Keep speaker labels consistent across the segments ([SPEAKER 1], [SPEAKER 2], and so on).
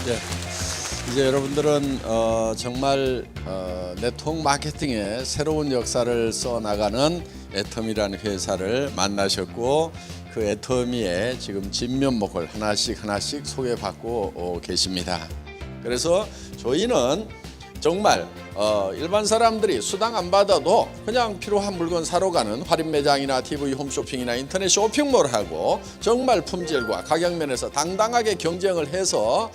[SPEAKER 1] 네. 이제 여러분들은 정말 네트워크 마케팅의 새로운 역사를 써나가는 애터미라는 회사를 만나셨고, 그 애터미의 지금 진면목을 하나씩 소개받고 계십니다. 그래서 저희는 정말 일반 사람들이 수당 안 받아도 그냥 필요한 물건 사러 가는 할인 매장이나 TV 홈쇼핑이나 인터넷 쇼핑몰하고 정말 품질과 가격 면에서 당당하게 경쟁을 해서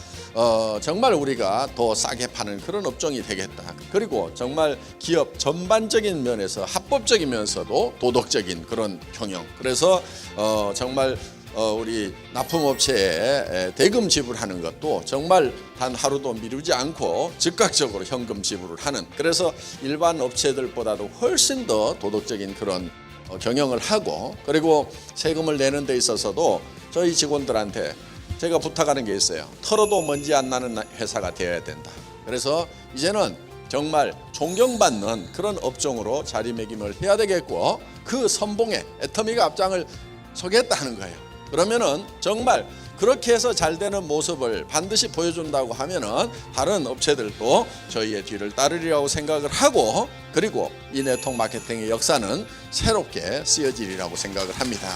[SPEAKER 1] 정말 우리가 더 싸게 파는 그런 업종이 되겠다. 그리고 정말 기업 전반적인 면에서 합법적이면서도 도덕적인 그런 경영. 그래서 정말 우리 납품업체에 대금 지불하는 것도 정말 단 하루도 미루지 않고 즉각적으로 현금 지불을 하는, 그래서 일반 업체들보다도 훨씬 더 도덕적인 그런 경영을 하고, 그리고 세금을 내는 데 있어서도 저희 직원들한테 제가 부탁하는 게 있어요. 털어도 먼지 안 나는 회사가 되어야 된다. 그래서 이제는 정말 존경받는 그런 업종으로 자리매김을 해야 되겠고, 그 선봉에 애터미가 앞장을 서겠다는 거예요. 그러면은 정말 그렇게 해서 잘 되는 모습을 반드시 보여준다고 하면은 다른 업체들도 저희의 뒤를 따르리라고 생각을 하고, 그리고 이 네트워크 마케팅의 역사는 새롭게 쓰여지리라고 생각을 합니다.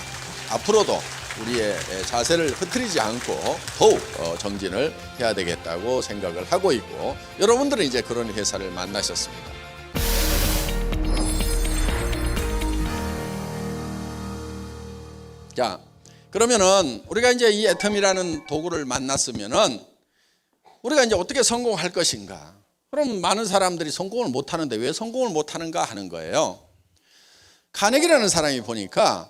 [SPEAKER 1] 앞으로도 우리의 자세를 흐트리지 않고 더욱 정진을 해야 되겠다고 생각을 하고 있고, 여러분들은 이제 그런 회사를 만나셨습니다. 자, 그러면은 우리가 이제 이 애터미라는 도구를 만났으면은 우리가 이제 어떻게 성공할 것인가? 그럼 많은 사람들이 성공을 못 하는데 왜 성공을 못 하는가 하는 거예요. 카네기라는 사람이 보니까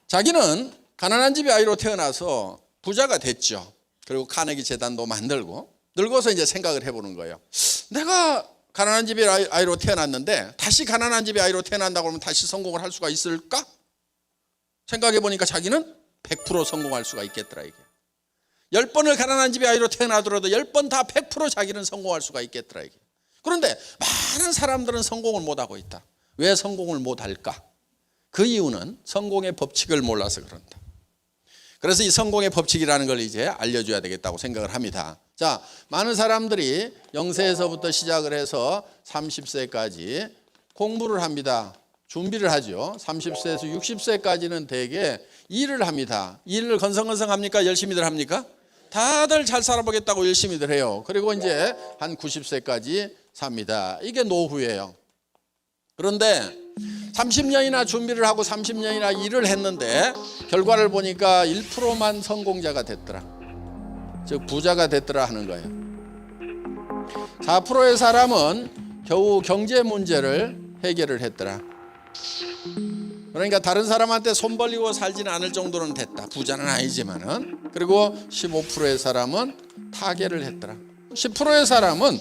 [SPEAKER 1] 자기는 가난한 집의 아이로 태어나서 부자가 됐죠. 그리고 카네기 재단도 만들고, 늙어서 이제 생각을 해보는 거예요. 내가 가난한 집의 아이로 태어났는데 다시 가난한 집의 아이로 태어난다고 하면 다시 성공을 할 수가 있을까? 생각해 보니까 자기는 100% 성공할 수가 있겠더라. 이게 10번을 가난한 집의 아이로 태어나더라도 10번 다 100% 자기는 성공할 수가 있겠더라. 이게. 그런데 많은 사람들은 성공을 못하고 있다. 왜 성공을 못할까? 그 이유는 성공의 법칙을 몰라서 그런다. 그래서 이 성공의 법칙이라는 걸 이제 알려줘야 되겠다고 생각을 합니다. 자, 많은 사람들이 0세에서부터 시작을 해서 30세까지 공부를 합니다. 준비를 하죠. 30세에서 60세까지는 대개 일을 합니다. 일을 건성건성합니까? 열심히들 합니까? 다들 잘 살아보겠다고 열심히들 해요. 그리고 이제 한 90세까지 삽니다. 이게 노후예요. 그런데 30년이나 준비를 하고 30년이나 일을 했는데 결과를 보니까 1%만 성공자가 됐더라. 즉 부자가 됐더라 하는 거예요. 4%의 사람은 겨우 경제 문제를 해결을 했더라. 그러니까 다른 사람한테 손 벌리고 살지는 않을 정도는 됐다. 부자는 아니지만은. 그리고 15%의 사람은 타계를 했더라. 10%의 사람은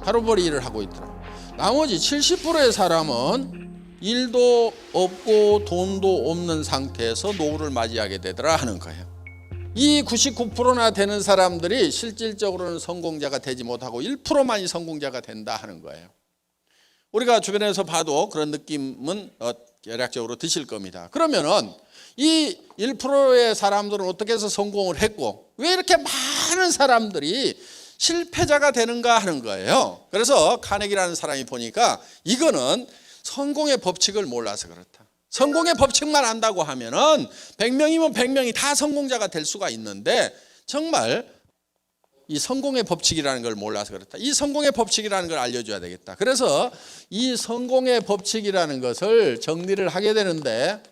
[SPEAKER 1] 하루벌이 일을 하고 있더라. 나머지 70%의 사람은 일도 없고 돈도 없는 상태에서 노후를 맞이하게 되더라 하는 거예요. 이 99%나 되는 사람들이 실질적으로는 성공자가 되지 못하고 1%만이 성공자가 된다 하는 거예요. 우리가 주변에서 봐도 그런 느낌은 대략적으로 드실 겁니다. 그러면은 이 1%의 사람들은 어떻게 해서 성공을 했고 왜 이렇게 많은 사람들이 실패자가 되는가 하는 거예요. 그래서 카네기라는 사람이 보니까 이거는 성공의 법칙을 몰라서 그렇다. 성공의 법칙만 안다고 하면은 100명이면 100명이 다 성공자가 될 수가 있는데 정말 이 성공의 법칙이라는 걸 몰라서 그렇다. 이 성공의 법칙이라는 걸 알려줘야 되겠다. 그래서 이 성공의 법칙이라는 것을 정리를 하게 되는데,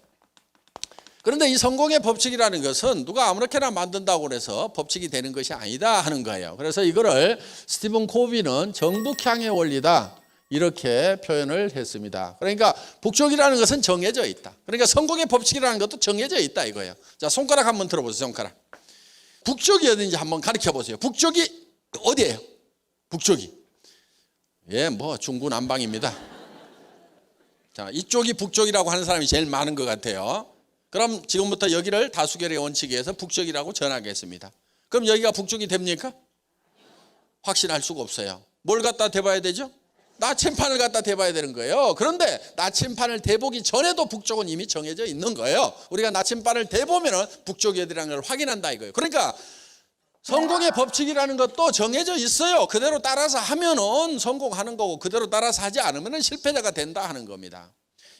[SPEAKER 1] 그런데 이 성공의 법칙이라는 것은 누가 아무렇게나 만든다고 해서 법칙이 되는 것이 아니다 하는 거예요. 그래서 이거를 스티븐 코비는 정북향의 원리다 이렇게 표현을 했습니다. 그러니까 북쪽이라는 것은 정해져 있다. 그러니까 성공의 법칙이라는 것도 정해져 있다 이거예요. 자, 손가락 한번 들어보세요. 손가락. 북쪽이 어딘지 한번 가르쳐 보세요. 북쪽이 어디예요? 북쪽이. 예, 뭐 중구난방입니다. 자, 이쪽이 북쪽이라고 하는 사람이 제일 많은 것 같아요. 그럼 지금부터 여기를 다수결의 원칙에 의해서 북쪽이라고 정하겠습니다. 그럼 여기가 북쪽이 됩니까? 확신할 수가 없어요. 뭘 갖다 대봐야 되죠? 나침판을 갖다 대봐야 되는 거예요. 그런데 나침판을 대보기 전에도 북쪽은 이미 정해져 있는 거예요. 우리가 나침판을 대보면 북쪽이 어디라는 걸 확인한다 이거예요. 그러니까 성공의 법칙이라는 것도 정해져 있어요. 그대로 따라서 하면은 성공하는 거고 그대로 따라서 하지 않으면 실패자가 된다 하는 겁니다.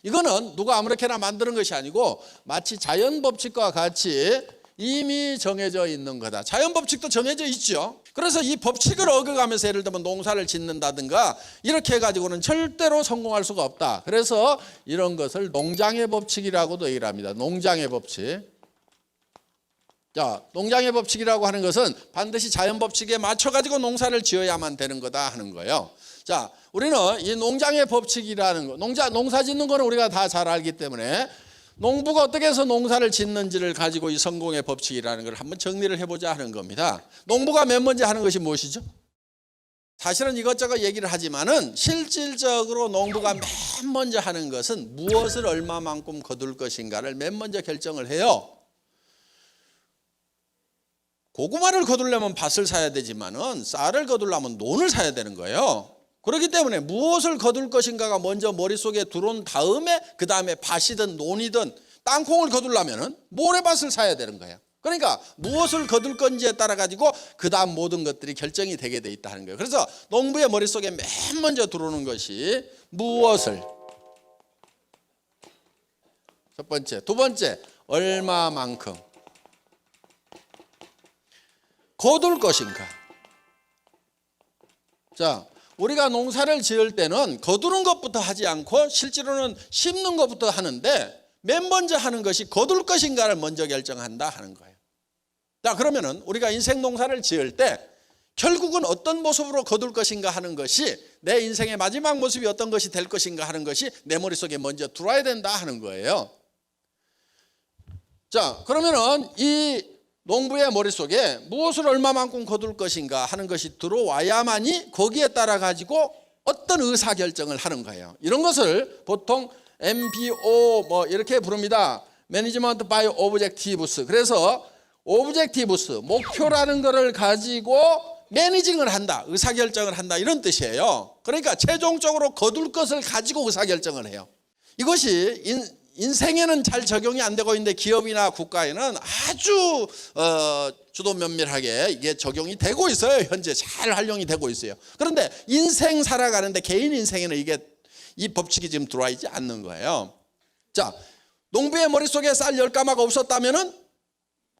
[SPEAKER 1] 이거는 누가 아무렇게나 만드는 것이 아니고 마치 자연 법칙과 같이 이미 정해져 있는 거다. 자연 법칙도 정해져 있죠. 그래서 이 법칙을 어겨가면서 예를 들면 농사를 짓는다든가 이렇게 해가지고는 절대로 성공할 수가 없다. 그래서 이런 것을 농장의 법칙이라고도 얘기를 합니다. 농장의 법칙. 자, 농장의 법칙이라고 하는 것은 반드시 자연 법칙에 맞춰가지고 농사를 지어야만 되는 거다 하는 거예요. 자, 우리는 이 농장의 법칙이라는 거, 농사 짓는 거는 우리가 다 잘 알기 때문에 농부가 어떻게 해서 농사를 짓는지를 가지고 이 성공의 법칙이라는 걸 한번 정리를 해보자 하는 겁니다. 농부가 맨 먼저 하는 것이 무엇이죠? 사실은 이것저것 얘기를 하지만은 실질적으로 농부가 맨 먼저 하는 것은 무엇을 얼마만큼 거둘 것인가를 맨 먼저 결정을 해요. 고구마를 거두려면 밭을 사야 되지만은 쌀을 거두려면 논을 사야 되는 거예요. 그렇기 때문에 무엇을 거둘 것인가가 먼저 머릿속에 들어온 다음에 그 다음에 밭이든 논이든 땅콩을 거두려면은 모래밭을 사야 되는 거예요. 그러니까 무엇을 거둘 건지에 따라 가지고 그 다음 모든 것들이 결정이 되게 돼 있다는 거예요. 그래서 농부의 머릿속에 맨 먼저 들어오는 것이 무엇을, 첫 번째, 두 번째 얼마만큼 거둘 것인가. 자, 우리가 농사를 지을 때는 거두는 것부터 하지 않고 실제로는 심는 것부터 하는데 맨 먼저 하는 것이 거둘 것인가를 먼저 결정한다 하는 거예요. 자, 그러면은 우리가 인생 농사를 지을 때 결국은 어떤 모습으로 거둘 것인가 하는 것이 내 인생의 마지막 모습이 어떤 것이 될 것인가 하는 것이 내 머릿속에 먼저 들어와야 된다 하는 거예요. 자, 그러면은 이 농부의 머릿속에 무엇을 얼마만큼 거둘 것인가 하는 것이 들어와야만이 거기에 따라 가지고 어떤 의사결정을 하는 거예요. 이런 것을 보통 MBO 뭐 이렇게 부릅니다. Management by Objectives. 그래서 Objectives, 목표라는 것을 가지고 매니징을 한다, 의사결정을 한다 이런 뜻이에요. 그러니까 최종적으로 거둘 것을 가지고 의사결정을 해요. 이것이 인생에는 잘 적용이 안 되고 있는데 기업이나 국가에는 아주 주도 면밀하게 이게 적용이 되고 있어요. 현재 잘 활용이 되고 있어요. 그런데 인생 살아가는데 개인 인생에는 이게 이 법칙이 지금 들어와 있지 않는 거예요. 자, 농부의 머릿속에 쌀 10가마가 없었다면은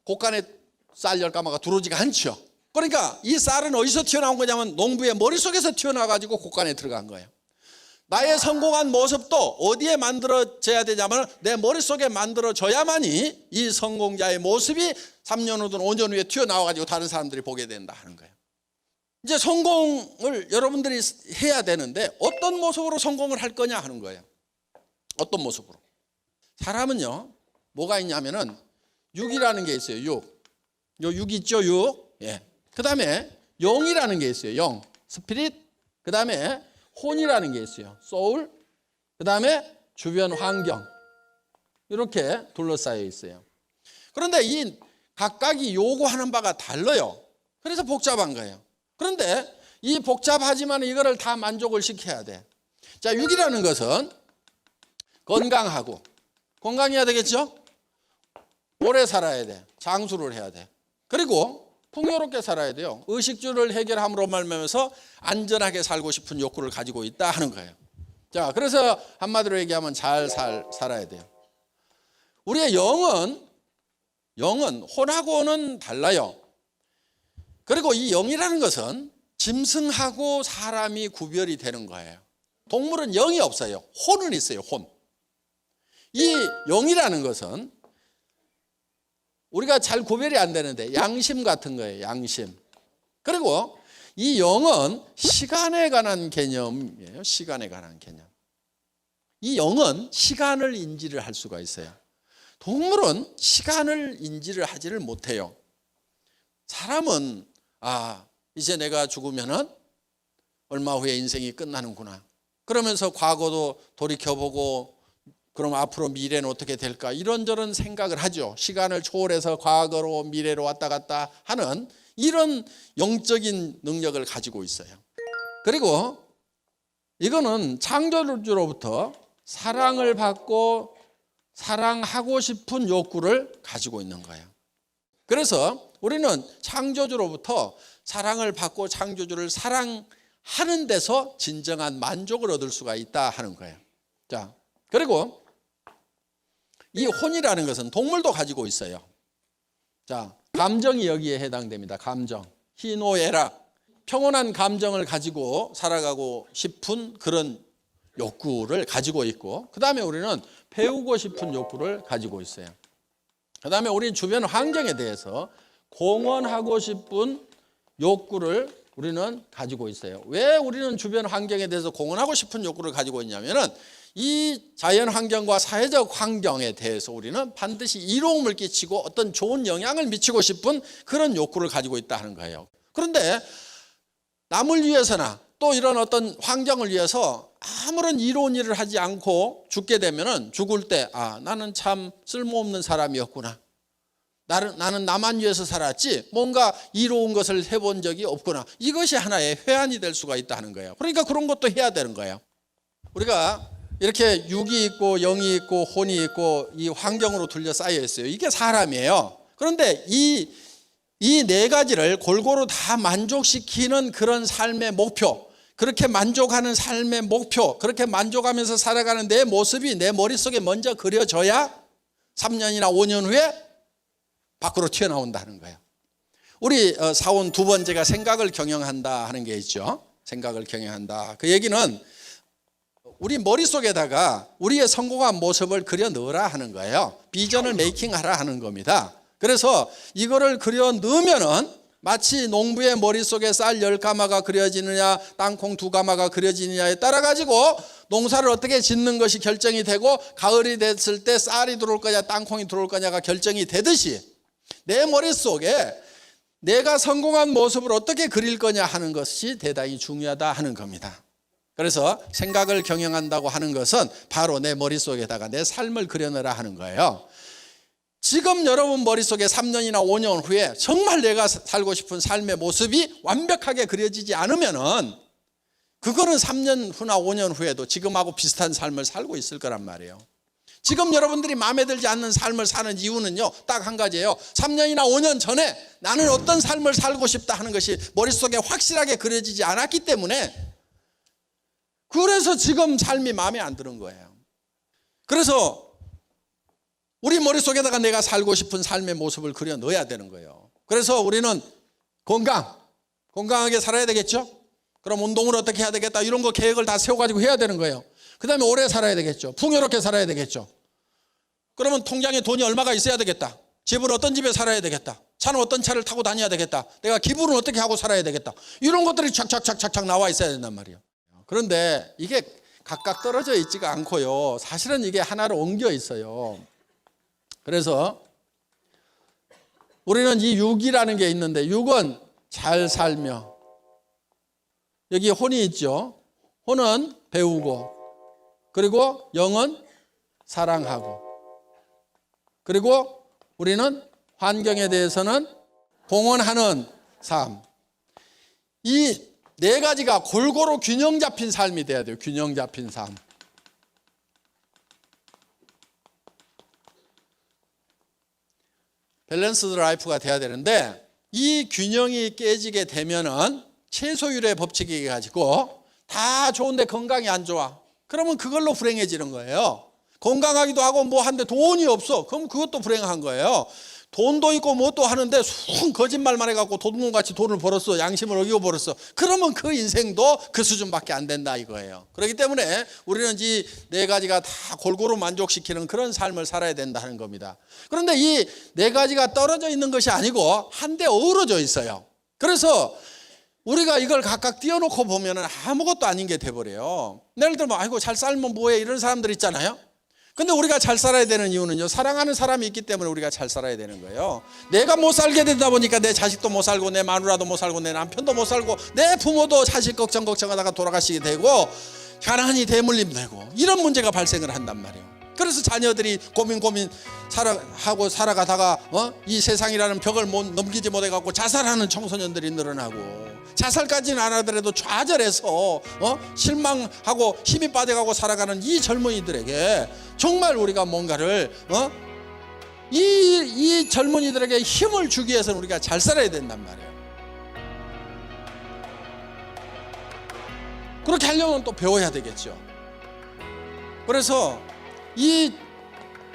[SPEAKER 1] 곳간에 쌀 10가마가 들어오지가 않죠. 그러니까 이 쌀은 어디서 튀어나온 거냐면 농부의 머릿속에서 튀어나와가지고 곳간에 들어간 거예요. 나의 성공한 모습도 어디에 만들어져야 되냐면 내 머릿속에 만들어져야만이 이 성공자의 모습이 3년 후든 5년 후에 튀어나와가지고 다른 사람들이 보게 된다 하는 거예요. 이제 성공을 여러분들이 해야 되는데 어떤 모습으로 성공을 할 거냐 하는 거예요. 어떤 모습으로. 사람은요, 뭐가 있냐면은 6이라는 게 있어요. 6. 요 6 있죠, 6. 예. 그 다음에 0이라는 게 있어요. 0. 스피릿. 그 다음에 혼이라는 게 있어요. 소울. 그 다음에 주변 환경. 이렇게 둘러싸여 있어요. 그런데 이 각각이 요구하는 바가 달라요. 그래서 복잡한 거예요. 그런데 이 복잡하지만 이거를 다 만족을 시켜야 돼. 자, 6이라는 것은 건강하고, 건강해야 되겠죠? 오래 살아야 돼. 장수를 해야 돼. 그리고 풍요롭게 살아야 돼요. 의식주를 해결함으로 말미암아서 안전하게 살고 싶은 욕구를 가지고 있다 하는 거예요. 자, 그래서 한마디로 얘기하면 잘 살아야 돼요. 우리의 영은 혼하고는 달라요. 그리고 이 영이라는 것은 짐승하고 사람이 구별이 되는 거예요. 동물은 영이 없어요. 혼은 있어요. 혼. 이 영이라는 것은 우리가 잘 구별이 안 되는데 양심 같은 거예요. 양심. 그리고 이 영은 시간에 관한 개념이에요. 시간에 관한 개념. 이 영은 시간을 인지를 할 수가 있어요. 동물은 시간을 인지를 하지를 못해요. 사람은 이제 내가 죽으면은 얼마 후에 인생이 끝나는구나. 그러면서 과거도 돌이켜보고 그럼 앞으로 미래는 어떻게 될까 이런저런 생각을 하죠. 시간을 초월해서 과거로 미래로 왔다 갔다 하는 이런 영적인 능력을 가지고 있어요. 그리고 이거는 창조주로부터 사랑을 받고 사랑하고 싶은 욕구를 가지고 있는 거예요. 그래서 우리는 창조주로부터 사랑을 받고 창조주를 사랑하는 데서 진정한 만족을 얻을 수가 있다 하는 거예요. 자, 그리고 이 혼이라는 것은 동물도 가지고 있어요. 자, 감정이 여기에 해당됩니다. 감정, 희노애락, 평온한 감정을 가지고 살아가고 싶은 그런 욕구를 가지고 있고, 그 다음에 우리는 배우고 싶은 욕구를 가지고 있어요. 그 다음에 우리 주변 환경에 대해서 공헌하고 싶은 욕구를 우리는 가지고 있어요. 왜 우리는 주변 환경에 대해서 공헌하고 싶은 욕구를 가지고 있냐면은 이 자연 환경과 사회적 환경에 대해서 우리는 반드시 이로움을 끼치고 어떤 좋은 영향을 미치고 싶은 그런 욕구를 가지고 있다 하는 거예요. 그런데 남을 위해서나 또 이런 어떤 환경을 위해서 아무런 이로운 일을 하지 않고 죽게 되면은 죽을 때 나는 참 쓸모없는 사람이었구나. 나는 나만 위해서 살았지 뭔가 이로운 것을 해본 적이 없구나. 이것이 하나의 회한이 될 수가 있다 하는 거예요. 그러니까 그런 것도 해야 되는 거예요. 우리가 이렇게 육이 있고 영이 있고 혼이 있고 이 환경으로 둘러싸여 있어요. 이게 사람이에요. 그런데 이 네 가지를 골고루 다 만족시키는 그런 삶의 목표, 그렇게 만족하는 삶의 목표, 그렇게 만족하면서 살아가는 내 모습이 내 머릿속에 먼저 그려져야 3년이나 5년 후에 밖으로 튀어나온다는 거예요. 우리 사원 두 번째가 생각을 경영한다 하는 게 있죠. 생각을 경영한다. 그 얘기는 우리 머릿속에다가 우리의 성공한 모습을 그려 넣으라 하는 거예요. 비전을 메이킹하라 하는 겁니다. 그래서 이거를 그려 넣으면은 마치 농부의 머릿속에 쌀 10가마가 그려지느냐 땅콩 2가마가 그려지느냐에 따라 가지고 농사를 어떻게 짓는 것이 결정이 되고 가을이 됐을 때 쌀이 들어올 거냐 땅콩이 들어올 거냐가 결정이 되듯이 내 머릿속에 내가 성공한 모습을 어떻게 그릴 거냐 하는 것이 대단히 중요하다 하는 겁니다. 그래서 생각을 경영한다고 하는 것은 바로 내 머릿속에다가 내 삶을 그려넣으라 하는 거예요. 지금 여러분 머릿속에 3년이나 5년 후에 정말 내가 살고 싶은 삶의 모습이 완벽하게 그려지지 않으면은 그거는 3년 후나 5년 후에도 지금하고 비슷한 삶을 살고 있을 거란 말이에요. 지금 여러분들이 마음에 들지 않는 삶을 사는 이유는요, 딱 한 가지예요. 3년이나 5년 전에 나는 어떤 삶을 살고 싶다 하는 것이 머릿속에 확실하게 그려지지 않았기 때문에 그래서 지금 삶이 마음에 안 드는 거예요. 그래서 우리 머릿속에다가 내가 살고 싶은 삶의 모습을 그려 넣어야 되는 거예요. 그래서 우리는 건강하게 살아야 되겠죠? 그럼 운동을 어떻게 해야 되겠다 이런 거 계획을 다 세워가지고 해야 되는 거예요. 그 다음에 오래 살아야 되겠죠. 풍요롭게 살아야 되겠죠. 그러면 통장에 돈이 얼마가 있어야 되겠다. 집은 어떤 집에 살아야 되겠다. 차는 어떤 차를 타고 다녀야 되겠다. 내가 기부는 어떻게 하고 살아야 되겠다. 이런 것들이 착착착착 나와 있어야 된단 말이에요. 그런데 이게 각각 떨어져 있지가 않고요. 사실은 이게 하나로 엉겨 있어요. 그래서 우리는 이 육이라는 게 있는데 육은 잘 살며 여기 혼이 있죠. 혼은 배우고 그리고 영은 사랑하고 그리고 우리는 환경에 대해서는 공헌하는 삶. 이 네 가지가 골고루 균형 잡힌 삶이 돼야 돼요. 균형 잡힌 삶. 밸런스드 라이프가 돼야 되는데 이 균형이 깨지게 되면은 최소율의 법칙이 가지고 다 좋은데 건강이 안 좋아. 그러면 그걸로 불행해지는 거예요. 건강하기도 하고 뭐 하는데 돈이 없어. 그럼 그것도 불행한 거예요. 돈도 있고 뭣도 하는데 순 거짓말만 해갖고 도둑놈같이 돈을 벌었어. 양심을 어기고 벌었어. 그러면 그 인생도 그 수준밖에 안 된다 이거예요. 그렇기 때문에 우리는 이 네 가지가 다 골고루 만족시키는 그런 삶을 살아야 된다는 겁니다. 그런데 이 네 가지가 떨어져 있는 것이 아니고 한데 어우러져 있어요. 그래서 우리가 이걸 각각 띄워놓고 보면 아무것도 아닌 게 돼버려요. 예를 들면 아이고 잘 살면 뭐해 이런 사람들 있잖아요. 근데 우리가 잘 살아야 되는 이유는요, 사랑하는 사람이 있기 때문에 우리가 잘 살아야 되는 거예요. 내가 못 살게 되다 보니까 내 자식도 못 살고 내 마누라도 못 살고 내 남편도 못 살고 내 부모도 자식 걱정하다가 돌아가시게 되고 가난이 대물림 되고 이런 문제가 발생을 한단 말이에요. 그래서 자녀들이 고민 하고 살아가다가 이 세상이라는 벽을 넘기지 못해갖고 자살하는 청소년들이 늘어나고, 자살까지는 안 하더라도 좌절해서 실망하고 힘이 빠져가고 살아가는 이 젊은이들에게 정말 우리가 뭔가를 이 젊은이들에게 힘을 주기 위해서는 우리가 잘 살아야 된단 말이에요. 그렇게 하려면 또 배워야 되겠죠. 그래서 이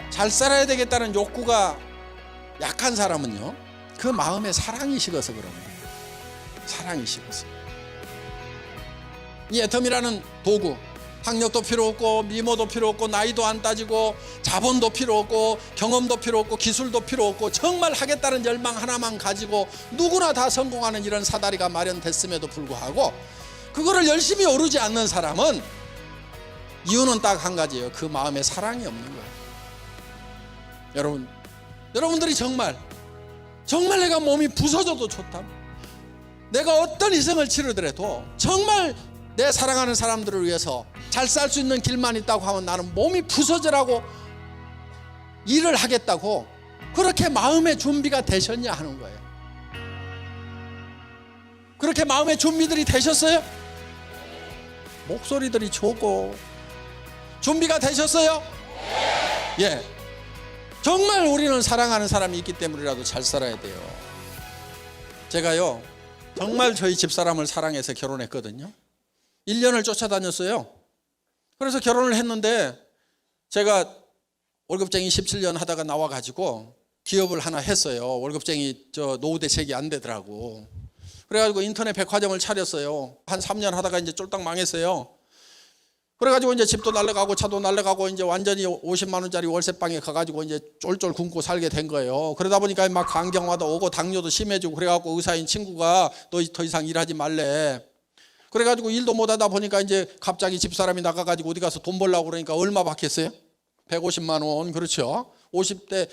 [SPEAKER 1] 잘 살아야 되겠다는 욕구가 약한 사람은요, 그 마음에 사랑이 식어서 그런 거예요. 사랑이 식어서. 이 애텀이라는 도구, 학력도 필요 없고 미모도 필요 없고 나이도 안 따지고 자본도 필요 없고 경험도 필요 없고 기술도 필요 없고 정말 하겠다는 열망 하나만 가지고 누구나 다 성공하는 이런 사다리가 마련됐음에도 불구하고 그거를 열심히 오르지 않는 사람은 이유는 딱 한 가지예요. 그 마음에 사랑이 없는 거예요. 여러분들이 정말 내가 몸이 부서져도 좋다, 내가 어떤 희생을 치르더라도 정말 내 사랑하는 사람들을 위해서 잘 살 수 있는 길만 있다고 하면 나는 몸이 부서져라고 일을 하겠다고 그렇게 마음의 준비가 되셨냐 하는 거예요. 그렇게 마음의 준비들이 되셨어요? 목소리들이 좋고 준비가 되셨어요? 예. 정말 우리는 사랑하는 사람이 있기 때문이라도 잘 살아야 돼요. 제가요 정말 저희 집사람을 사랑해서 결혼했거든요. 1년을 쫓아다녔어요. 그래서 결혼을 했는데 제가 월급쟁이 17년 하다가 나와가지고 기업을 하나 했어요. 월급쟁이 노후 대책이 안 되더라고. 그래가지고 인터넷 백화점을 차렸어요. 한 3년 하다가 이제 쫄딱 망했어요. 그래가지고 이제 집도 날라가고 차도 날라가고 이제 완전히 50만 원짜리 월세방에 가가지고 이제 쫄쫄 굶고 살게 된 거예요. 그러다 보니까 막 간경화도 오고 당뇨도 심해지고 그래갖고 의사인 친구가 너 더 이상 일하지 말래. 그래가지고 일도 못하다 보니까 이제 갑자기 집사람이 나가가지고 어디 가서 돈 벌려고 그러니까 얼마 받겠어요? 150만 원. 그렇죠. 50대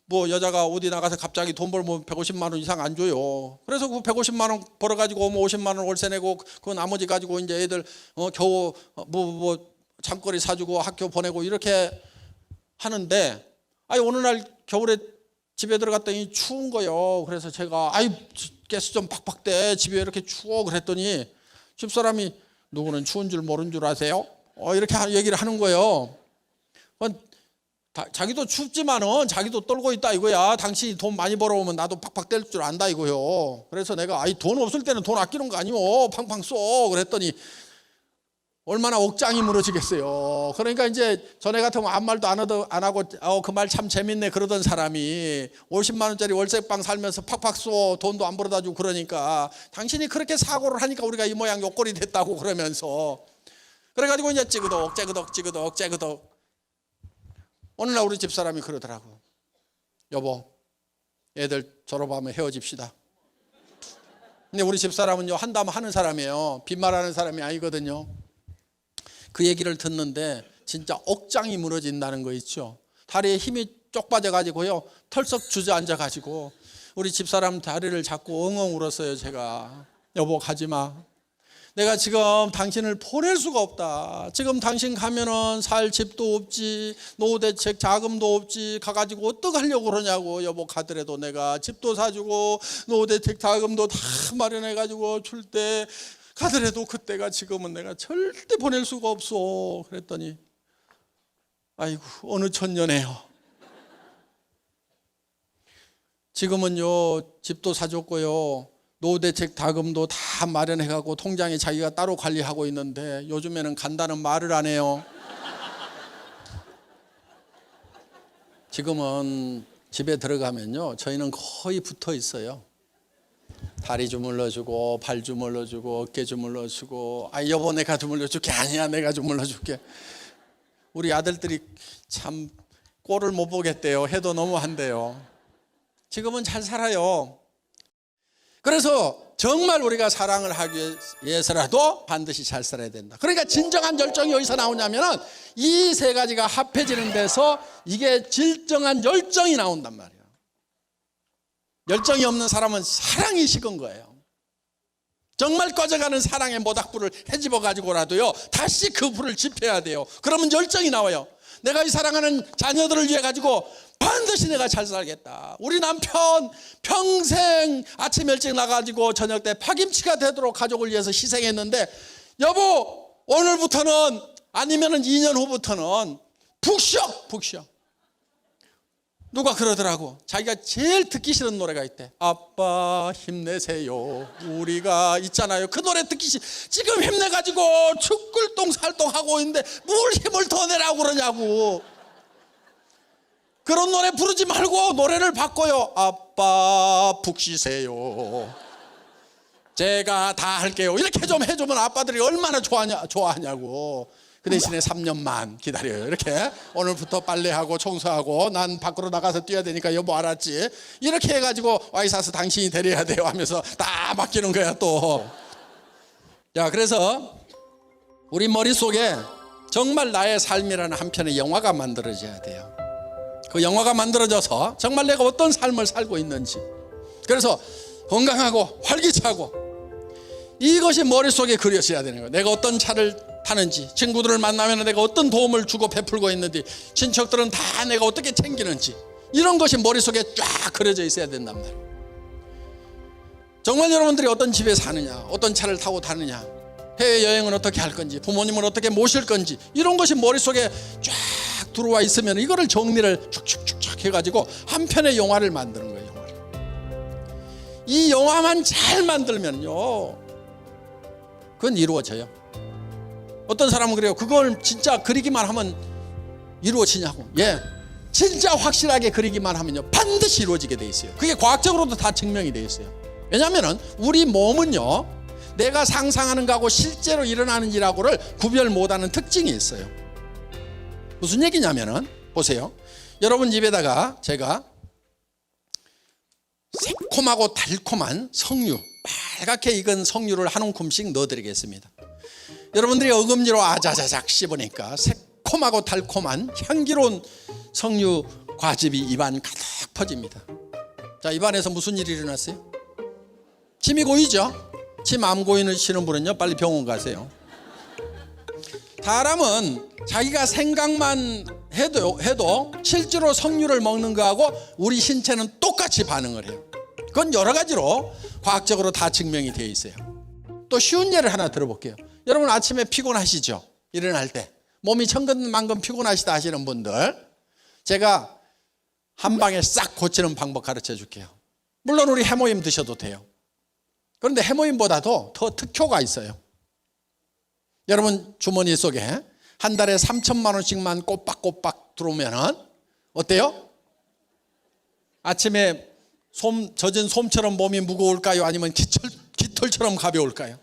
[SPEAKER 1] 뭐 여자가 어디 나가서 갑자기 돈 벌면 150만 원 이상 안 줘요. 그래서 그 150만 원 벌어가지고 뭐 50만 원 월세 내고 그 나머지 가지고 이제 애들 겨우 뭐 잠거리 사주고 학교 보내고 이렇게 하는데, 어느 날 겨울에 집에 들어갔더니 추운 거요. 그래서 제가 가스 좀 팍팍 대, 집에 이렇게 추워. 그랬더니 집사람이 누구는 추운 줄 모르는 줄 아세요? 이렇게 얘기를 하는 거예요. 자기도 춥지만은 자기도 떨고 있다 이거야. 당신이 돈 많이 벌어오면 나도 팍팍 뗄 줄 안다 이거요. 그래서 내가 돈 없을 때는 돈 아끼는 거 아니오, 팡팡 쏘. 그랬더니 얼마나 억장이 무너지겠어요. 그러니까 이제 전에 같으면 아무 말도 안 하고 그 말 참 재밌네 그러던 사람이 50만 원짜리 월세방 살면서 팍팍 쏘, 돈도 안 벌어다 주고 그러니까 당신이 그렇게 사고를 하니까 우리가 이 모양 요꼴이 됐다고 그러면서, 그래가지고 이제 찌그덕 어느 날 우리 집사람이 그러더라고. 여보, 애들 졸업하면 헤어집시다. 근데 우리 집사람은요 한다면 하는 사람이에요. 빈말하는 사람이 아니거든요. 그 얘기를 듣는데 진짜 억장이 무너진다는 거 있죠. 다리에 힘이 쪽 빠져가지고요 털썩 주저앉아가지고 우리 집사람 다리를 잡고 엉엉 울었어요. 제가 여보 가지마. 내가 지금 당신을 보낼 수가 없다. 지금 당신 가면은 살 집도 없지, 노후대책 자금도 없지, 가가지고 어떡하려고 그러냐고. 여보 가더라도 내가 집도 사주고 노후대책 자금도 다 마련해가지고 줄 때 가더라도 그때가 지금은 내가 절대 보낼 수가 없어. 그랬더니 아이고 어느 천년에요. 지금은요 집도 사줬고요 노후대책 자금도 다 마련해가고 통장에 자기가 따로 관리하고 있는데 요즘에는 간다는 말을 안 해요. 지금은 집에 들어가면요 저희는 거의 붙어 있어요. 다리 주물러주고 발 주물러주고 어깨 주물러주고 여보 내가 주물러줄게. 아니야 내가 주물러줄게. 우리 아들들이 참 꼴을 못 보겠대요. 해도 너무한대요. 지금은 잘 살아요. 그래서 정말 우리가 사랑을 하기 위해서라도 반드시 잘 살아야 된다. 그러니까 진정한 열정이 어디서 나오냐면 이 세 가지가 합해지는 데서 이게 진정한 열정이 나온단 말이에요. 열정이 없는 사람은 사랑이 식은 거예요. 정말 꺼져가는 사랑의 모닥불을 헤집어 가지고라도요 다시 그 불을 지펴야 돼요. 그러면 열정이 나와요. 내가 이 사랑하는 자녀들을 위해 가지고 반드시 내가 잘 살겠다. 우리 남편 평생 아침 일찍 나가지고 저녁 때 파김치가 되도록 가족을 위해서 희생했는데 여보 오늘부터는 아니면은 2년 후부터는 푹 쉬어. 누가 그러더라고. 자기가 제일 듣기 싫은 노래가 있대. 아빠 힘내세요. 우리가 있잖아요. 그 노래 듣기 싫. 지금 힘내가지고 죽글동 살동하고 있는데 뭘 힘을 더 내라고 그러냐고. 그런 노래 부르지 말고 노래를 바꿔요. 아빠 푹 쉬세요. 제가 다 할게요. 이렇게 좀 해주면 아빠들이 얼마나 좋아하냐고. 그 대신에 3년만 기다려요. 이렇게 오늘부터 빨래하고 청소하고 난 밖으로 나가서 뛰어야 되니까 여보 알았지? 이렇게 해가지고 와이사스 당신이 데려야 돼요 하면서 다 맡기는 거야 또. 자, 그래서 우리 머릿속에 정말 나의 삶이라는 한 편의 영화가 만들어져야 돼요. 그 영화가 만들어져서 정말 내가 어떤 삶을 살고 있는지, 그래서 건강하고 활기차고 이것이 머릿속에 그려져야 되는 거예요. 내가 어떤 차를 타는지, 친구들을 만나면 내가 어떤 도움을 주고 베풀고 있는지, 친척들은 다 내가 어떻게 챙기는지, 이런 것이 머릿속에 쫙 그려져 있어야 된단 말이에요. 정말 여러분들이 어떤 집에 사느냐, 어떤 차를 타고 다느냐, 해외여행은 어떻게 할 건지, 부모님을 어떻게 모실 건지, 이런 것이 머릿속에 쫙 들어와 있으면 이거를 정리를 쭉쭉쭉 해가지고 한 편의 영화를 만드는 거예요. 영화를. 이 영화만 잘 만들면요, 그건 이루어져요. 어떤 사람은 그래요. 그걸 진짜 그리기만 하면 이루어지냐고. 예, 진짜 확실하게 그리기만 하면요 반드시 이루어지게 돼 있어요. 그게 과학적으로도 다 증명이 돼 있어요. 왜냐하면 우리 몸은요, 내가 상상하는 거하고 실제로 일어나는 일하고를 구별 못하는 특징이 있어요. 무슨 얘기냐면은, 보세요. 여러분 집에다가 제가 새콤하고 달콤한 석류, 빨갛게 익은 석류를 한 움큼씩 넣어드리겠습니다. 여러분들이 어금니로 아자자작 씹으니까 새콤하고 달콤한 향기로운 석류 과즙이 입안 가득 퍼집니다. 자, 입안에서 무슨 일이 일어났어요? 침이 고이죠? 침 안 고이시는 분은요 빨리 병원 가세요. 사람은 자기가 생각만 해도 실제로 석류를 먹는 거하고 우리 신체는 똑같이 반응을 해요. 그건 여러 가지로 과학적으로 다 증명이 되어 있어요. 또 쉬운 예를 하나 들어볼게요. 여러분 아침에 피곤하시죠? 일어날 때 몸이 천근만근 피곤하시다 하시는 분들, 제가 한 방에 싹 고치는 방법 가르쳐 줄게요. 물론 우리 해모임 드셔도 돼요. 그런데 해모임보다도 더 특효가 있어요. 여러분 주머니 속에 한 달에 3천만 원씩만 꼬박꼬박 들어오면은 어때요? 아침에 젖은 솜처럼 몸이 무거울까요? 아니면 깃털처럼 가벼울까요?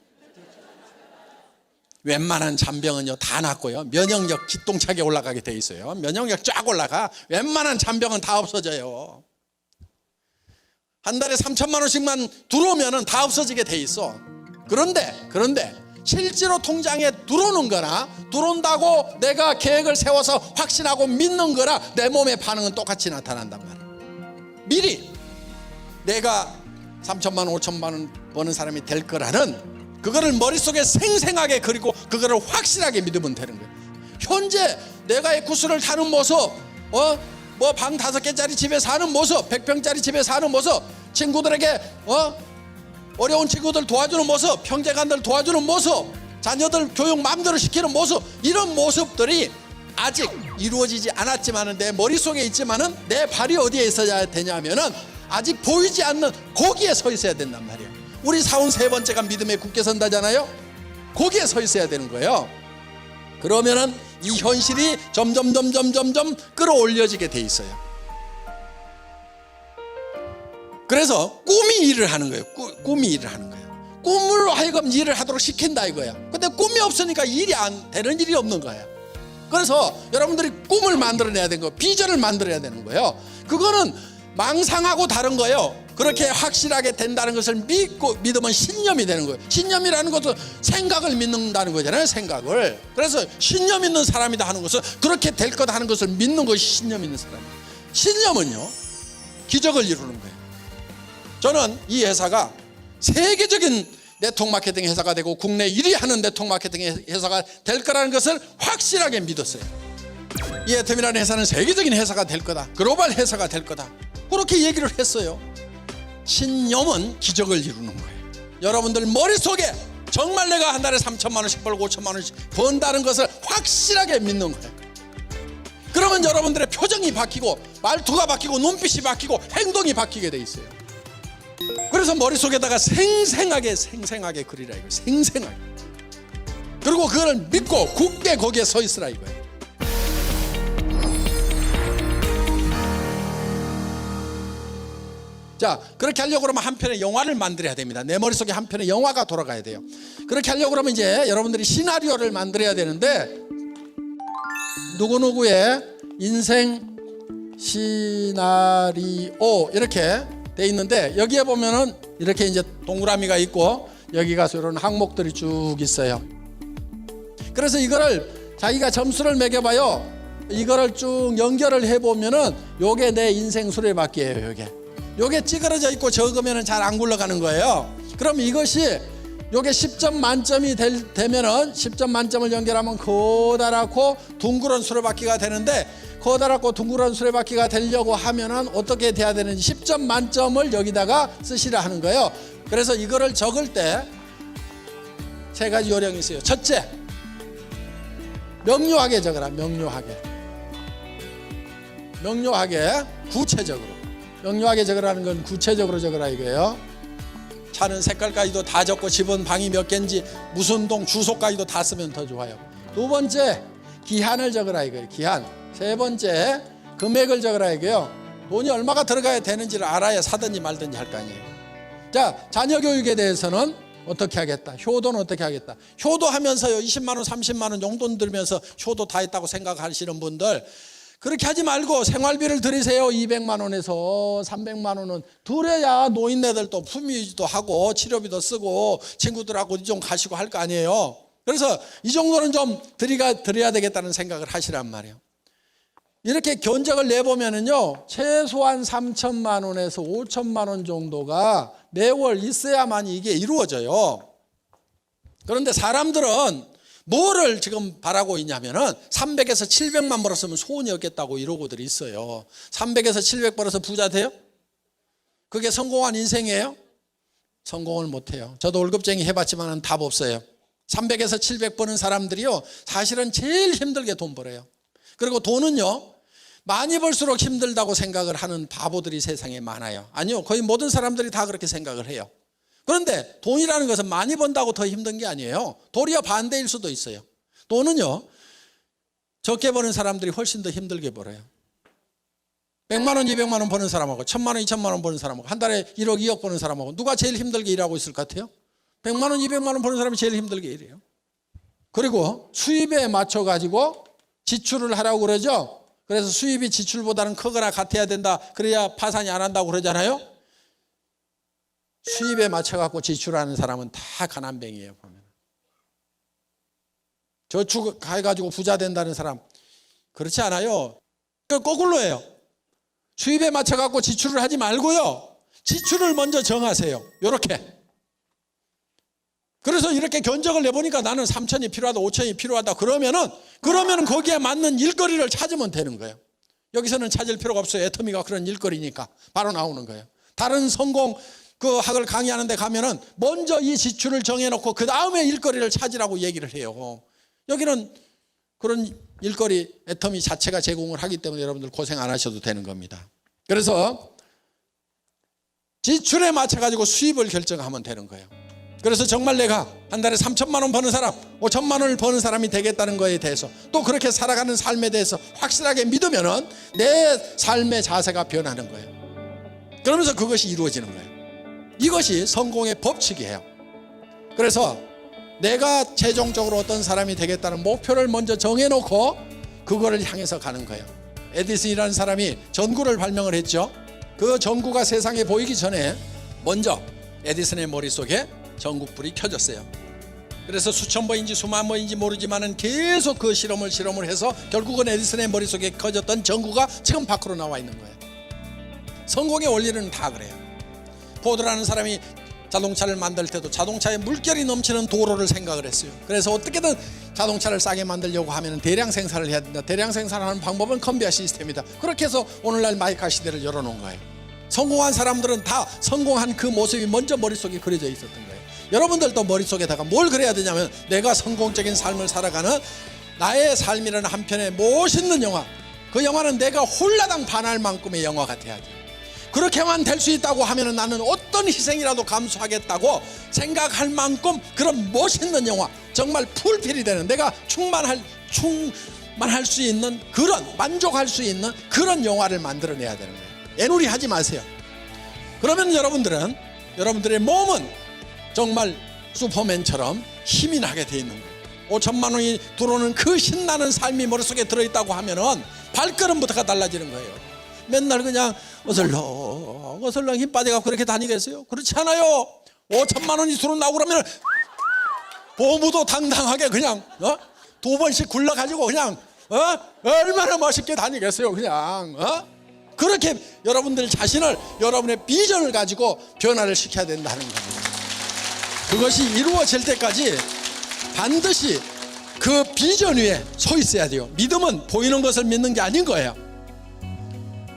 [SPEAKER 1] 웬만한 잔병은요 다 낫고요, 면역력 기똥차게 올라가게 돼 있어요. 면역력 쫙 올라가. 웬만한 잔병은 다 없어져요. 한 달에 3천만 원씩만 들어오면은 다 없어지게 돼 있어. 그런데 실제로 통장에 들어오는 거나 들어온다고 내가 계획을 세워서 확신하고 믿는 거나 내 몸의 반응은 똑같이 나타난단 말이에요. 미리 내가 3천만 원 5천만 원 버는 사람이 될 거라는 그거를 머릿속에 생생하게 그리고 그거를 확실하게 믿으면 되는 거예요. 현재 내가 에쿠스를 타는 모습, 뭐 방 5개짜리 집에 사는 모습, 100평짜리 집에 사는 모습, 친구들에게 어려운 친구들 도와주는 모습, 형제간들 도와주는 모습, 자녀들 교육 마음대로 시키는 모습, 이런 모습들이 아직 이루어지지 않았지만은 내 머릿속에 있지만은 내 발이 어디에 있어야 되냐면은 아직 보이지 않는 거기에 서 있어야 된단 말이에요. 우리 사원 세 번째가 믿음에 굳게 선다잖아요. 거기에 서 있어야 되는 거예요. 그러면은 이 현실이 점점 끌어올려지게 돼 있어요. 그래서 꿈이 일을 하는 거예요. 꿈이 일을 하는 거예요. 꿈으로 하여금 일을 하도록 시킨다 이거야. 근데 꿈이 없으니까 일이 안 되는 일이 없는 거야. 그래서 여러분들이 꿈을 만들어내야 되는 거예요. 비전을 만들어야 되는 거예요. 그거는 망상하고 다른 거예요. 그렇게 확실하게 된다는 것을 믿으면 신념이 되는 거예요. 신념이라는 것은 생각을 믿는다는 거잖아요. 생각을. 그래서 신념 있는 사람이다 하는 것은 그렇게 될 거다 하는 것을 믿는 것이 신념 있는 사람이에요. 신념은요 기적을 이루는 거예요. 저는 이 회사가 세계적인 네트워크 마케팅 회사가 되고 국내 1위 하는 네트워크 마케팅 회사가 될 거라는 것을 확실하게 믿었어요. 이 애텀이라는 회사는 세계적인 회사가 될 거다, 글로벌 회사가 될 거다, 그렇게 얘기를 했어요. 신념은 기적을 이루는 거예요. 여러분들 머릿속에 정말 내가 한 달에 3천만 원씩 벌고 5천만 원씩 번다는 것을 확실하게 믿는 거예요. 그러면 여러분들의 표정이 바뀌고 말투가 바뀌고 눈빛이 바뀌고 행동이 바뀌게 돼 있어요. 그래서 머릿속에다가 생생하게 그리라 이거예요. 생생하게. 그리고 그걸 믿고 굳게 거기에 서 있으라 이거예요. 자, 그렇게 하려고 그러면 한 편의 영화를 만들어야 됩니다. 내 머릿속에 한 편의 영화가 돌아가야 돼요. 그렇게 하려고 그러면 이제 여러분들이 시나리오를 만들어야 되는데, 누구누구의 인생 시나리오 이렇게 돼 있는데, 여기에 보면은 이렇게 이제 동그라미가 있고 여기가 이런 항목들이 쭉 있어요. 그래서 이거를 자기가 점수를 매겨봐요. 이거를 쭉 연결을 해보면은 요게 내 인생 수레바퀴예요. 요게 찌그러져 있고 적으면은 잘 안 굴러가는 거예요. 그럼 이것이 요게 10점 만점이 되면은 10점 만점을 연결하면 커다랗고 둥그런 수레바퀴가 되는데, 커다랗고 둥그런 수레바퀴가 되려고 하면은 어떻게 돼야 되는지 10점 만점을 여기다가 쓰시라 하는 거예요. 그래서 이거를 적을 때 세 가지 요령이 있어요. 첫째, 명료하게 적어라. 명료하게 구체적으로. 명료하게 적으라는 건 구체적으로 적으라 이거예요. 차는 색깔까지도 다 적고 집은 방이 몇 개인지 무슨 동 주소까지도 다 쓰면 더 좋아요. 두 번째, 기한을 적으라 이거예요. 기한. 세 번째, 금액을 적으라 이거예요. 돈이 얼마가 들어가야 되는지를 알아야 사든지 말든지 할 거 아니에요. 자, 자녀 교육에 대해서는 어떻게 하겠다. 효도는 어떻게 하겠다. 효도하면서요 20만 원 30만 원 용돈 들면서 효도 다 했다고 생각하시는 분들, 그렇게 하지 말고 생활비를 들이세요. 200만 원에서 300만 원은 들여야 노인네들도 품위도 하고 치료비도 쓰고 친구들하고 좀 가시고 할 거 아니에요. 그래서 이 정도는 좀 드려야 되겠다는 생각을 하시란 말이에요. 이렇게 견적을 내보면은요 최소한 3천만 원에서 5천만 원 정도가 매월 있어야만 이게 이루어져요. 그런데 사람들은 뭐를 지금 바라고 있냐면은 300에서 700만 벌었으면 소원이 없겠다고 이러고들 있어요. 300에서 700 벌어서 부자 돼요? 그게 성공한 인생이에요? 성공을 못해요. 저도 월급쟁이 해봤지만 답 없어요. 300에서 700 버는 사람들이요 사실은 제일 힘들게 돈 벌어요. 그리고 돈은요 많이 벌수록 힘들다고 생각을 하는 바보들이 세상에 많아요. 아니요, 거의 모든 사람들이 다 그렇게 생각을 해요. 그런데 돈이라는 것은 많이 번다고 더 힘든 게 아니에요. 도리어 반대일 수도 있어요. 돈은요 적게 버는 사람들이 훨씬 더 힘들게 벌어요. 100만 원 200만 원 버는 사람하고 1000만 원 2000만 원 버는 사람하고 한 달에 1억 2억 버는 사람하고 누가 제일 힘들게 일하고 있을 것 같아요? 100만 원 200만 원 버는 사람이 제일 힘들게 일해요. 그리고 수입에 맞춰 가지고 지출을 하라고 그러죠. 그래서 수입이 지출보다는 크거나 같아야 된다. 그래야 파산이 안 한다고 그러잖아요. 수입에 맞춰갖고 지출하는 사람은 다 가난뱅이에요. 보면 저축해가지고 부자 된다는 사람 그렇지 않아요. 거꾸로 해요. 수입에 맞춰갖고 지출을 하지 말고요 지출을 먼저 정하세요. 이렇게. 그래서 이렇게 견적을 내보니까 나는 3천이 필요하다 5천이 필요하다 그러면은 거기에 맞는 일거리를 찾으면 되는 거예요. 여기서는 찾을 필요가 없어요. 애터미가 그런 일거리니까 바로 나오는 거예요. 다른 성공 그 학을 강의하는 데 가면은 먼저 이 지출을 정해놓고 그 다음에 일거리를 찾으라고 얘기를 해요. 여기는 그런 일거리 애터미 자체가 제공을 하기 때문에 여러분들 고생 안 하셔도 되는 겁니다. 그래서 지출에 맞춰가지고 수입을 결정하면 되는 거예요. 그래서 정말 내가 한 달에 3천만 원 버는 사람 5천만 원을 버는 사람이 되겠다는 거에 대해서 또 그렇게 살아가는 삶에 대해서 확실하게 믿으면은 내 삶의 자세가 변하는 거예요. 그러면서 그것이 이루어지는 거예요. 이것이 성공의 법칙이에요. 그래서 내가 최종적으로 어떤 사람이 되겠다는 목표를 먼저 정해놓고 그거를 향해서 가는 거예요. 에디슨이라는 사람이 전구를 발명을 했죠. 그 전구가 세상에 보이기 전에 먼저 에디슨의 머릿속에 전구불이 켜졌어요. 그래서 수천 번인지 수만 번인지 모르지만은 계속 그 실험을 해서 결국은 에디슨의 머릿속에 켜졌던 전구가 지금 밖으로 나와 있는 거예요. 성공의 원리는 다 그래요. 포드라는 사람이 자동차를 만들 때도 자동차에 물결이 넘치는 도로를 생각을 했어요. 그래서 어떻게든 자동차를 싸게 만들려고 하면 대량 생산을 해야 된다. 대량 생산하는 방법은 컨베이어 시스템이다. 그렇게 해서 오늘날 마이카 시대를 열어놓은 거예요. 성공한 사람들은 다 성공한 그 모습이 먼저 머릿속에 그려져 있었던 거예요. 여러분들도 머릿속에다가 뭘 그려야 되냐면 내가 성공적인 삶을 살아가는 나의 삶이라는 한 편의 멋있는 영화, 그 영화는 내가 홀라당 반할 만큼의 영화가 돼야 돼. 그렇게만 될 수 있다고 하면 나는 어떤 희생이라도 감수하겠다고 생각할 만큼 그런 멋있는 영화, 정말 풀필이 되는, 내가 충만할 수 있는, 그런 만족할 수 있는 그런 영화를 만들어내야 되는 거예요. 애누리 하지 마세요. 그러면 여러분들의 몸은 정말 슈퍼맨처럼 힘이 나게 돼 있는 거예요. 5천만 원이 들어오는 그 신나는 삶이 머릿속에 들어있다고 하면은 발걸음부터가 달라지는 거예요. 맨날 그냥 어슬렁 힘 빠져갖고 그렇게 다니겠어요? 그렇지 않아요. 5천만 원이 들어 나오고 그러면 보무도 당당하게 그냥 2번씩 굴러가지고 그냥 얼마나 멋있게 다니겠어요. 그냥 그렇게 여러분들 자신을, 여러분의 비전을 가지고 변화를 시켜야 된다는 겁니다. 그것이 이루어질 때까지 반드시 그 비전 위에 서 있어야 돼요. 믿음은 보이는 것을 믿는 게 아닌 거예요.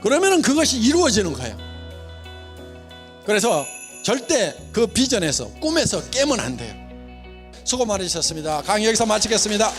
[SPEAKER 1] 그러면은 그것이 이루어지는 거예요. 그래서 절대 그 비전에서, 꿈에서 깨면 안 돼요. 수고 많으셨습니다. 강의 여기서 마치겠습니다.